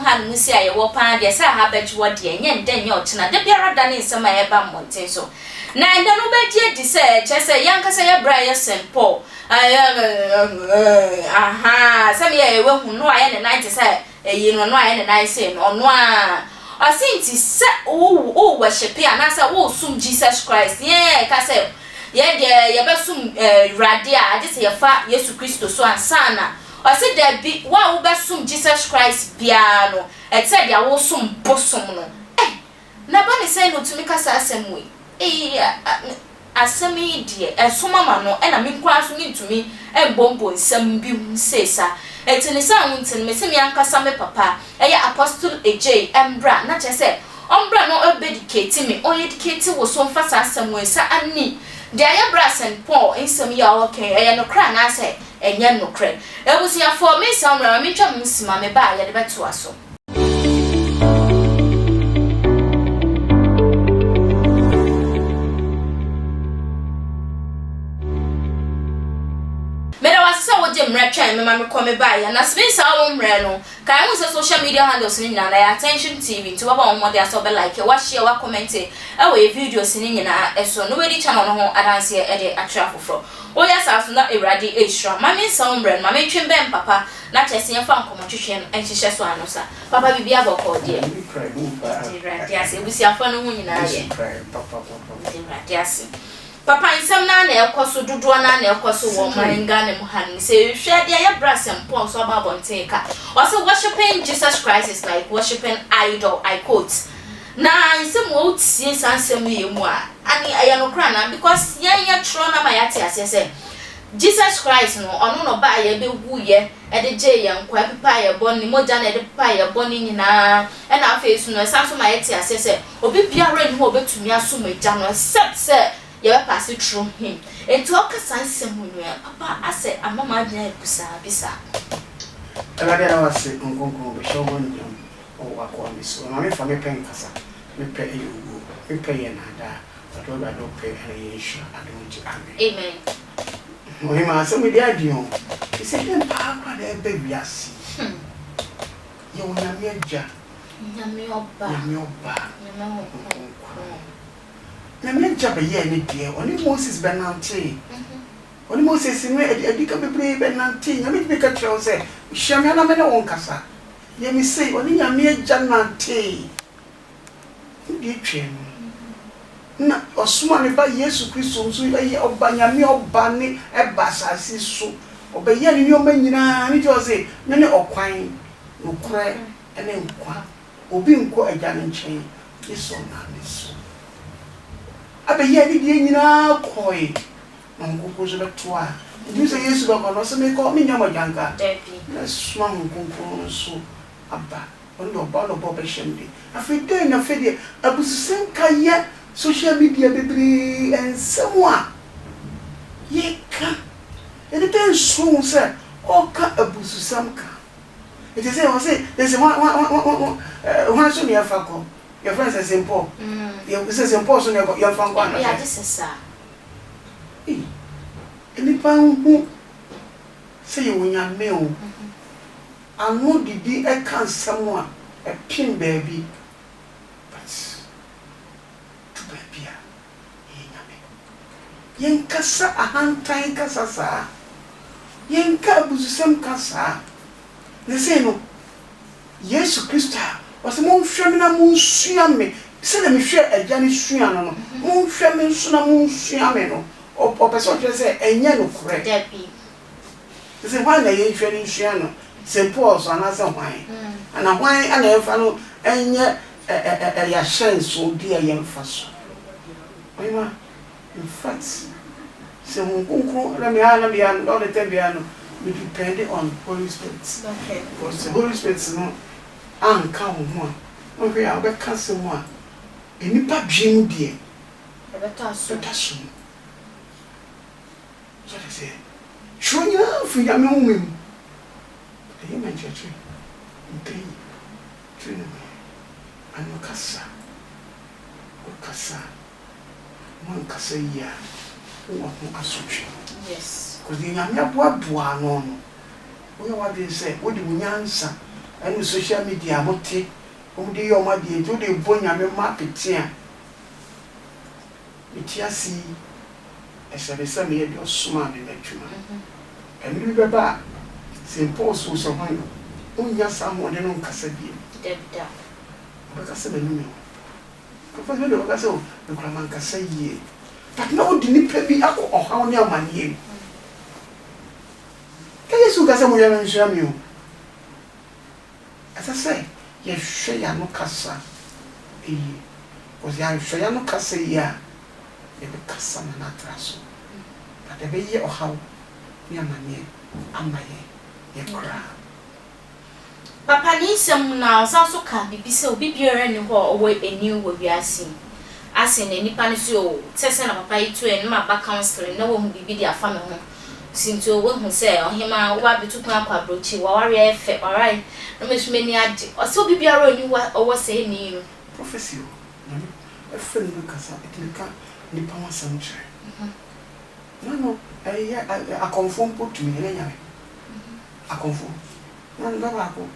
han mu si aye wo pan de sa ha beji wo de enye ndenye ochina de biara da ne nsema ye ba monten so na nda no beji edi se chese yankasa ye bra ye sempo aha sami ye we hu no aye ne 90 se eyi no aye ne 90 se no no a asinti se o worship ya na se wo sum Jesus Christ ye ka se ye de ye be sum radia ade se ye fa Yesu Kristo so ansana o se de bi wa wo be sum Jesus Christ bia no e se dia wo sum bosom no na ba ne se no tumi ka sa asem we asem yi de esoma ma no na me kwa so ni tumi ebombo nsam bi hu sesa etini sa wuntin me se me ankasa me papa eye apostle Agyei embra na che se ombra no obedicate me o educate wo so mfa sa asem we sa ani de aye bra St Paul nsam ya okay eye no kra na se enye no kra ebusia for me samra me twa msima me ba ye de beto aso mretwa me ma me come by na space a wo mre no kan wo social media handles ni nyina na attention tv nti baba wo mo de aso be like wa share wa comment e we videos ni nyina eso no we di channel no ho adanse e de atra foforo o ya saso na ewrade extra ma me sa wo mre no ma me twem ben papa na chese ye fa nkomo twehwe no enhihye so anosa papa bibia boko de ewrade ase busi afa no ho nyina ye ewrade ase papa nsem na ekoso dodo na ekoso wo manga ne muhan se hwe de ya bra Sempo so ba bonten ka also worshiping Jesus Christ is like worshiping idol I quote na nsem wo tie sansem ye mu a ani aya no kra na because ya tro na ma ya tie ase se Jesus Christ no ono no ba ya be gu ye e de je ye nkwa pipa ye boni moja na de pipa ye boni nyina e na afa no sanso ma ya tie ase se obi biara ni ho obetumi aso meja no except se you pass it through him. And talk a sense papa, I said, I'm not my bisa. And I was saying, Uncle, show one or I call me so. I'm if I'm a paying casa, we pay you, we pay another, but I don't pay any issue. I don't. Amen. When my son with the idea, he said, Papa, that baby, I see. You will not be a jack. Na me jabe ye ni de oni Moses benante oni Moses ni edika bebre benante na me be ka tro se hwame na me na won kasa ye mi sei oni nyame agya nante ndi twem na osuma ne ba Yesu Kristo nso ye oba nyame oba ni eba sase so oba ye ni o manyina ni jo se me ne okwan nokre ene nkwa obi nko agya ne nchen yeso na neso abe ye ni die nyina koi na nkoko zo betoa ndi se Yesu ba kono se me ko me nyama janka na suma nkoko so aba ondo ba no bo be shemde afide na fede abususen kaye social media bebre ensemwa yeka ede ten so se oka abususam ka ede se o se there's one so near fako your friends are simple. You say simple so your fan kwa na. Yeah, this is sir. Enipa hu say you nya me o. Anu didi e kan samu a e pin baby. But to baby a nya me. Yen kasa ahantan kasa sa. Yen ka abuzusem kasa. Ne say no. Yesu Kristo was mon hwem na mon sua me se na me hwe agya ne sua no no mon hwem nso na mon sua me no o person hwe se enya no kure debi se hwan na ye hwe ne sua no se Paul so na se hwan ana hwan ana ye fa no enya ya chance o di ye mfa so oima in fact se mon kunku na me ana bia no the time bia no we depend on Holy Spirit. Okay. Because the Holy Spirit no anka wo ho a no hwe a be ka se mo a enipa dwiem die e beta so so they say shonya fu ya me humem e ye man church mpei twene anu kasa mon kasa ya wo ho asotwe yes because the nyame aboa no no we wa be say wo di munyansa and social media mote umdi yo ma die to de bonya me ma petia etiasi esebesa me ye de osuma me natwuma emi beba simple so hwan unya samo de no nkasa bi debda bakasa be numi ko fa de bakasa o nkra man kasa yie but na odi nipa bi akọ ọhaw ne amanie ka yesu kasa mo ya nhia mi o asa say ye hwe ya no kasa o ya hwe ya no kasa ya ye be kasa na traso but e be ye ọhaw ne amanie amaye ye kra papa ni sem na osanso ka bibi se obi biara ni ho owo eni wo wiase ase na nipa no so tese na papa yi to en ma ba counseling na wo hu bibi dia fa me ho sinto wo hu se ohima wo abetu kwa abrochi wa ware efe alright no me sumeni ade o so bibi biara ni wa owo se ni no prophecy e fe no kasa etika nipa wa samche no a confirm put me ele nyame a confirm na ndo ba ko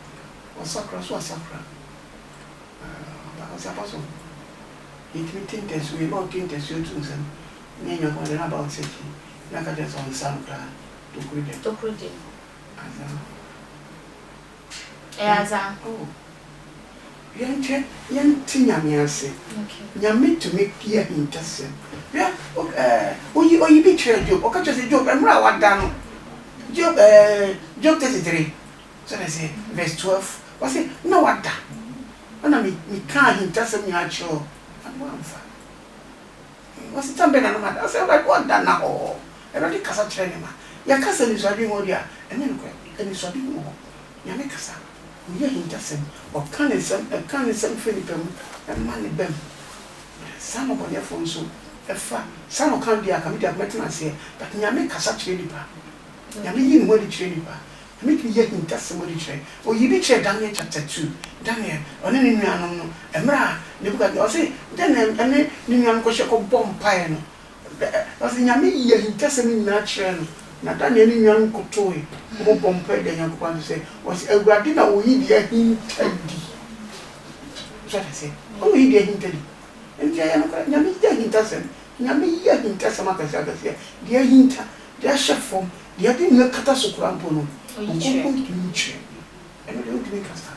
o sakra so asakra ba sa paso it me think as we not think as you to them me nya ko na about safety na ka just on sakra to create aza oh yanti nyame ase nyame to make here intercession yeah oyi bi chere job o ka chere job emra wada no job 33 so they say verse 12 was say no wada ona me can intercession nya cho amfa was it tambe na ma say like what da na o e no di kasa chere ni ma ya kasa ni so adi mo dia ene no ko eni so adi mo nyame kasa we are intercession or can some Philipem and money bem some of their phones so efa some can be a committee of maintenance here but nyame kasa chere nipa nyame yin mo di chere nipa make me yet intercession mo di chere o yibi chere Daniel chapter 2 Daniel oni ni nuanom no emra ne buka o say then ene ni nuanom ko sheko bomb pie no o say nyame ye intercession na chere no na Daniel ni nuanom ko toy ko bomb pie de nyako kwa say was awurade na wo yi dia hintadi so that say o yi dia hintadi ntia ya no nyame dia hintasem nyame ye hintasem akasa dia hinta dia chefom dia bi ne kata sokura mpo no ko nche eno de utimi kasa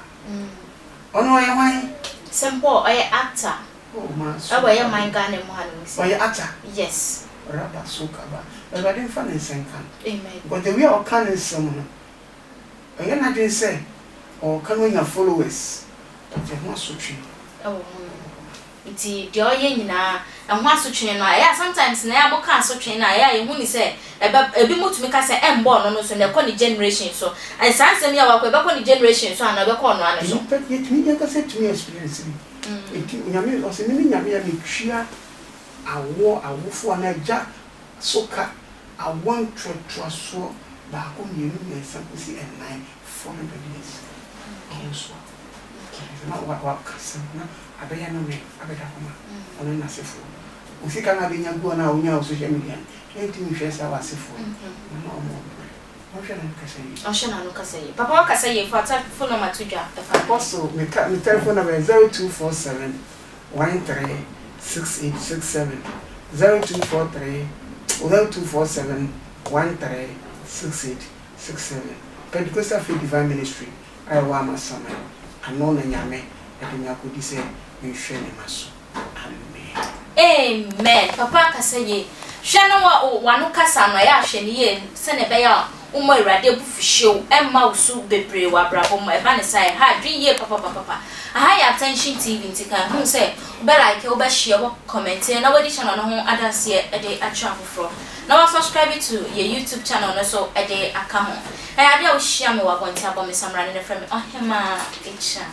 ono ya wan sempo oye actor oh ma aba ya man gane mo hanu si oye actor yes raba sokaba everybody fan senkan amen but the way o kan nsem no oye na dey say o kan when your followers but they want to treat oh nti de oye nyina ehwo asotwe no ya sometimes na ya boka asotwe na ya ehwu ni say ebi mutumi ka say embo no no so na ekọ ni generation so and sansem ya wakọ ebekọ ni generation so ana ebekọ no ane so yet me ya ka say to me experience eti nyame o se ni nyame ya metwia awofo na ja soka awon twetwaso ba ko ni enu na sakusi en 400 years also na wa kasa na abeya no me abeda koma ona na sefo ufika na benya go na onya social media enti mi hwesa wa sefo na omo Oshana no kasa ye papa wa kasa ye for phone number to ja also me telephone number 0247 136867 0243 0247 136867 Pentecostal Faith Divine Ministry I wa masama ano na nyame edunya ko di se nhwe ne maso amen papa kasa ye hwe no wa no kasa no ya hwe ne ye se ne be ya umo irade bufuhyew emma usu bebre wa brabo mo eba ne sai ha dwen ye papa aha ya attention tv ntika hu se be like o be share wo comment na wadi channel no ho adanse e de atwa afoforo na wa subscribe to your YouTube channel no so e de aka ho ade a wo share me wa bonti abo me samra ne frame ohema echa